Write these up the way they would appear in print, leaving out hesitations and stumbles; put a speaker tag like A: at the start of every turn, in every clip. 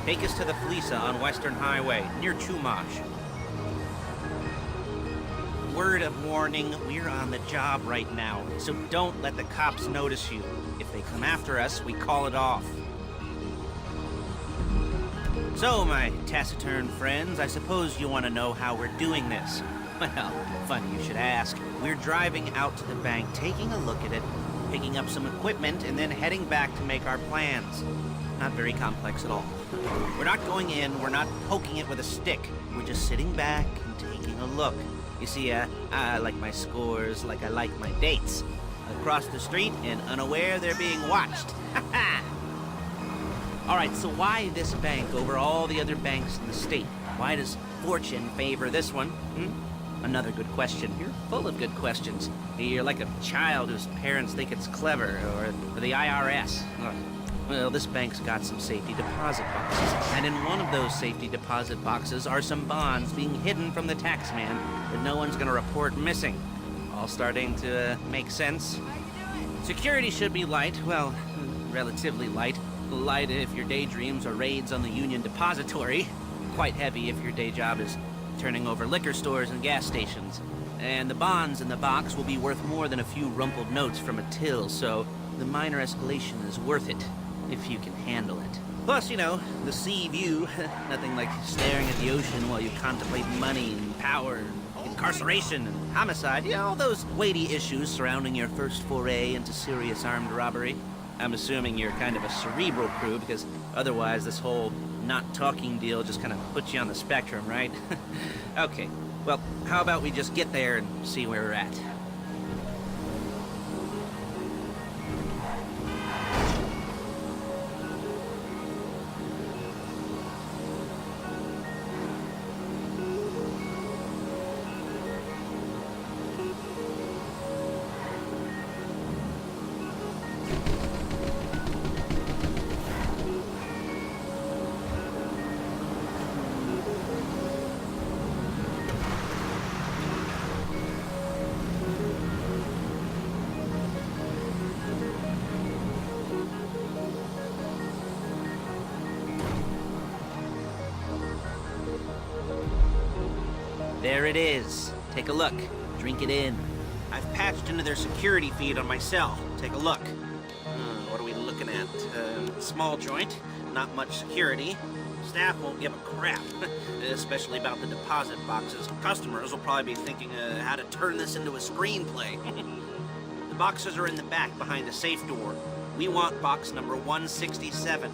A: Take us to the Felisa on Western Highway, near Chumash. Word of warning, we're on the job right now, so don't let the cops notice you. If they come after us, we call it off. So, my taciturn friends, I suppose you want to know how we're doing this. Well, funny you should ask. We're driving out to the bank, taking a look at it, picking up some equipment, and then heading back to make our plans. Not very complex at all. We're not going in, we're not poking it with a stick. We're just sitting back and taking a look. You see, I like my scores like I like my dates. Across the street and unaware they're being watched. All right, so why this bank over all the other banks in the state? Why does fortune favor this one? Another good question. You're full of good questions. You're like a child whose parents think it's clever, or the IRS. Well, this bank's got some safety deposit boxes, and in one of those safety deposit boxes are some bonds being hidden from the tax man that no one's gonna report missing. All starting to make sense? Security should be light, well, relatively light. Light if your daydreams are raids on the Union Depository. Quite heavy if your day job is turning over liquor stores and gas stations. And the bonds in the box will be worth more than a few rumpled notes from a till, so the minor escalation is worth it, if you can handle it. Plus, you know, the sea view. Nothing like staring at the ocean while you contemplate money and power, and incarceration and homicide. You know, all those weighty issues surrounding your first foray into serious armed robbery. I'm assuming you're kind of a cerebral crew, because otherwise this whole not talking deal just kind of puts you on the spectrum, right? Okay, well, how about we just get there and see where we're at? There it is. Take a look. Drink it in. I've patched into their security feed on my cell. Take a look. What are we looking at? Small joint, not much security. Staff won't give a crap, especially about the deposit boxes. Customers will probably be thinking how to turn this into a screenplay. The boxes are in the back behind a safe door. We want box number 167.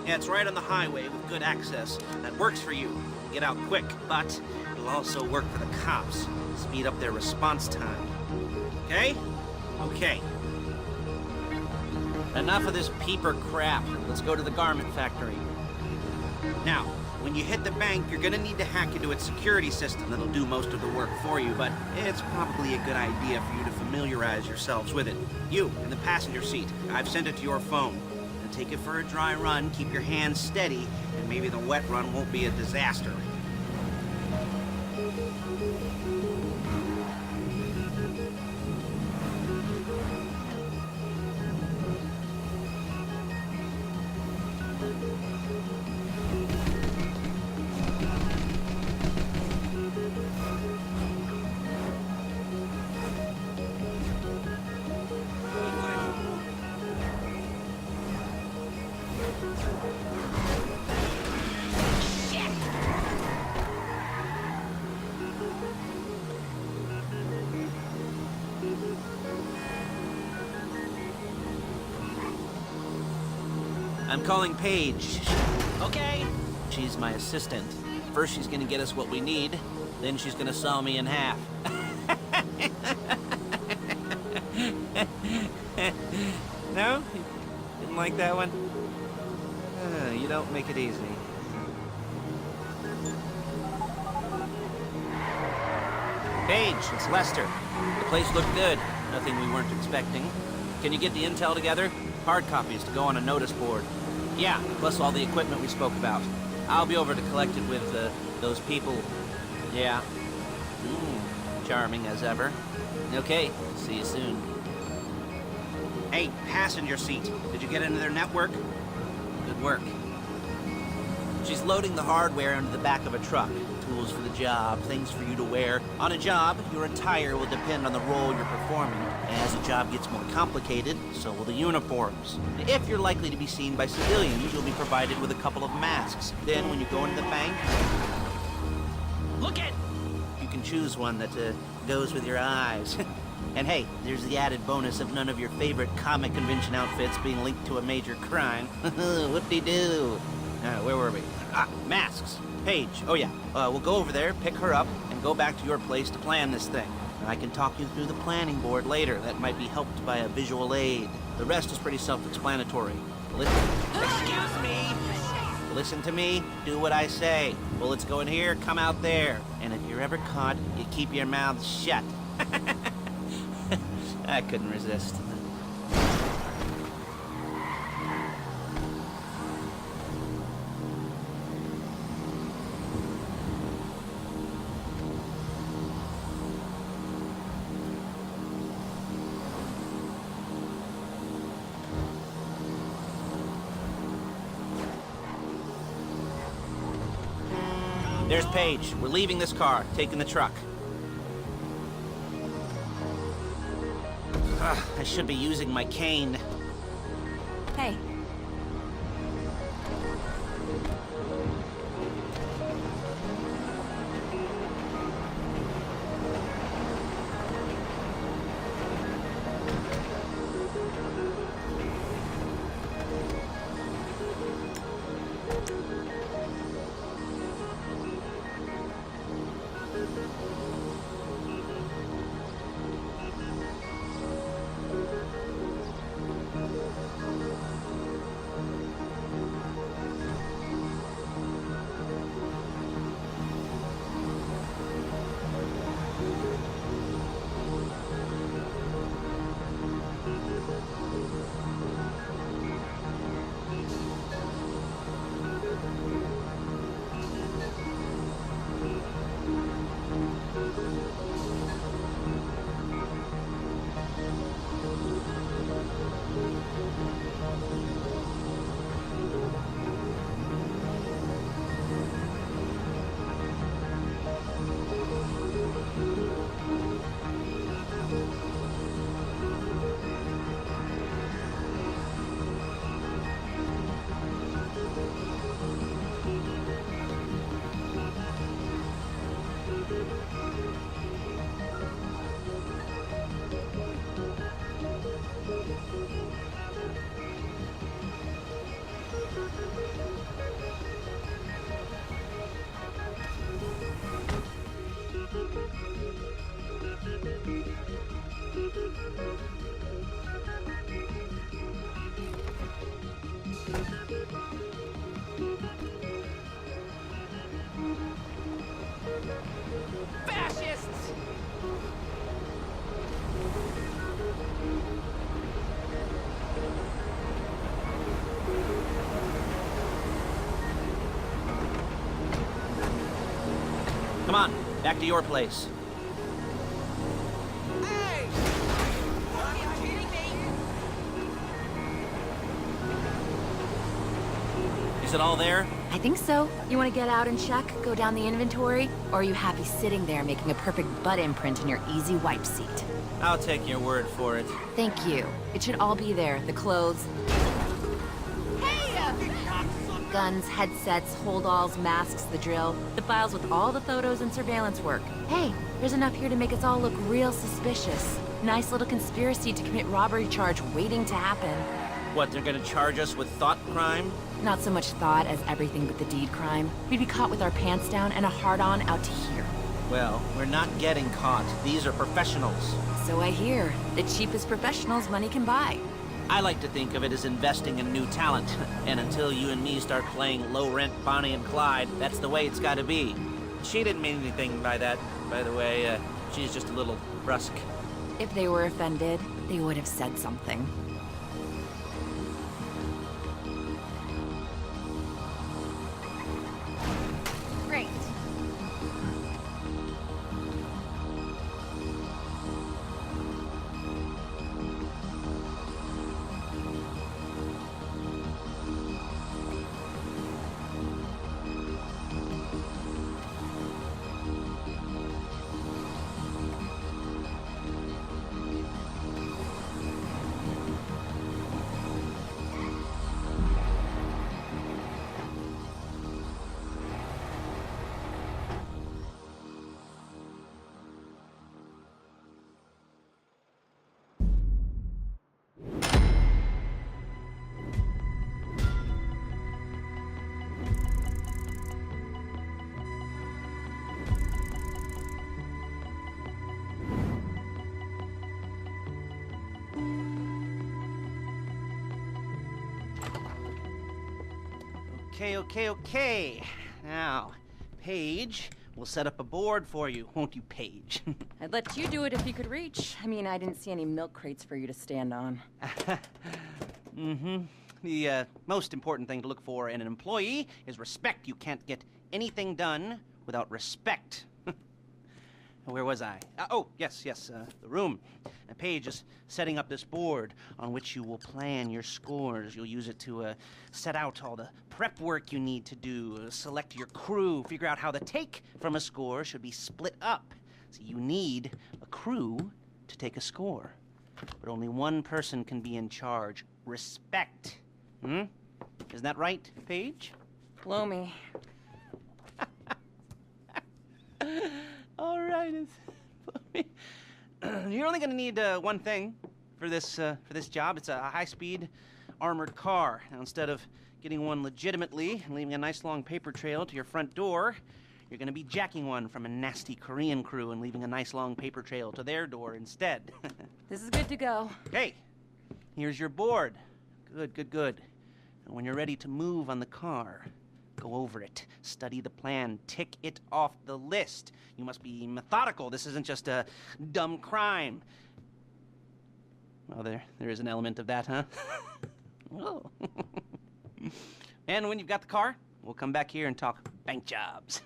A: Yeah, it's right on the highway with good access. That works for you. Get out quick, but it'll also work for the cops. Speed up their response time. Okay? Okay. Enough of this peeper crap. Let's go to the garment factory. Now, when you hit the bank, you're gonna need to hack into its security system that'll do most of the work for you, but it's probably a good idea for you to familiarize yourselves with it. You, in the passenger seat, I've sent it to your phone. And take it for a dry run, keep your hands steady, and maybe the wet run won't be a disaster. I'm calling Paige. Okay. She's my assistant. First she's gonna get us what we need, then she's gonna saw me in half. No? You didn't like that one? You don't make it easy. Paige, it's Lester. The place looked good. Nothing we weren't expecting. Can you get the intel together? Hard copies to go on a notice board. Yeah, plus all the equipment we spoke about. I'll be over to collect it with, those people. Yeah. Charming as ever. Okay, see you soon. Hey, passenger seat. Did you get into their network? Good work. She's loading the hardware into the back of a truck. Tools for the job, things for you to wear. On a job, your attire will depend on the role you're performing. As the job gets more complicated, so will the uniforms. If you're likely to be seen by civilians, you'll be provided with a couple of masks. Then when you go into the bank, look it! You can choose one that goes with your eyes. And hey, there's the added bonus of none of your favorite comic convention outfits being linked to a major crime. Whoop-de-doo. Where were we? Masks. Paige. Oh yeah. We'll go over there, pick her up, and go back to your place to plan this thing. I can talk you through the planning board later. That might be helped by a visual aid. The rest is pretty self-explanatory. Excuse me! Listen to me, do what I say. Bullets go in here, come out there. And if you're ever caught, you keep your mouth shut. I couldn't resist. There's Paige. We're leaving this car, taking the truck. I should be using my cane.
B: Hey.
A: Fascists! Come on, back to your place.
C: Hey! Are you kidding me?
A: Is it all there?
B: I think so. You want to get out and check, go down the inventory? Or are you happy sitting there making a perfect butt imprint in your easy wipe seat?
A: I'll take your word for it.
B: Thank you. It should all be there. The clothes, guns, headsets, holdalls, masks, the drill. The files with all the photos and surveillance work. Hey, there's enough here to make us all look real suspicious. Nice little conspiracy to commit robbery charge waiting to happen.
A: What, they're gonna charge us with thought crime?
B: Not so much thought as everything but the deed crime. We'd be caught with our pants down and a hard-on out to here.
A: Well, we're not getting caught. These are professionals.
B: So I hear. The cheapest professionals money can buy.
A: I like to think of it as investing in new talent. And until you and me start playing low-rent Bonnie and Clyde, that's the way it's gotta be. She didn't mean anything by that, by the way. She's just a little brusque.
B: If they were offended, they would have said something. Great.
A: Okay. Now, Paige will set up a board for you, won't you, Paige?
D: I'd let you do it if you could reach. I mean, I didn't see any milk crates for you to stand on.
A: The most important thing to look for in an employee is respect. You can't get anything done without respect. Where was I? Yes, the room. Paige is setting up this board on which you will plan your scores. You'll use it to set out all the prep work you need to do, select your crew, figure out how the take from a score should be split up. So you need a crew to take a score. But only one person can be in charge. Respect. Isn't that right, Paige?
D: Blow me.
A: All right. You're only going to need one thing for this job. It's a high-speed armored car. Now, instead of getting one legitimately and leaving a nice long paper trail to your front door, you're going to be jacking one from a nasty Korean crew and leaving a nice long paper trail to their door instead.
D: This is good to go.
A: Hey, here's your board. Good. And when you're ready to move on the car, go over it, study the plan, tick it off the list. You must be methodical. This isn't just a dumb crime. Well, there is an element of that, huh? Oh. And when you've got the car, we'll come back here and talk bank jobs.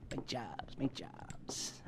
A: Bank jobs.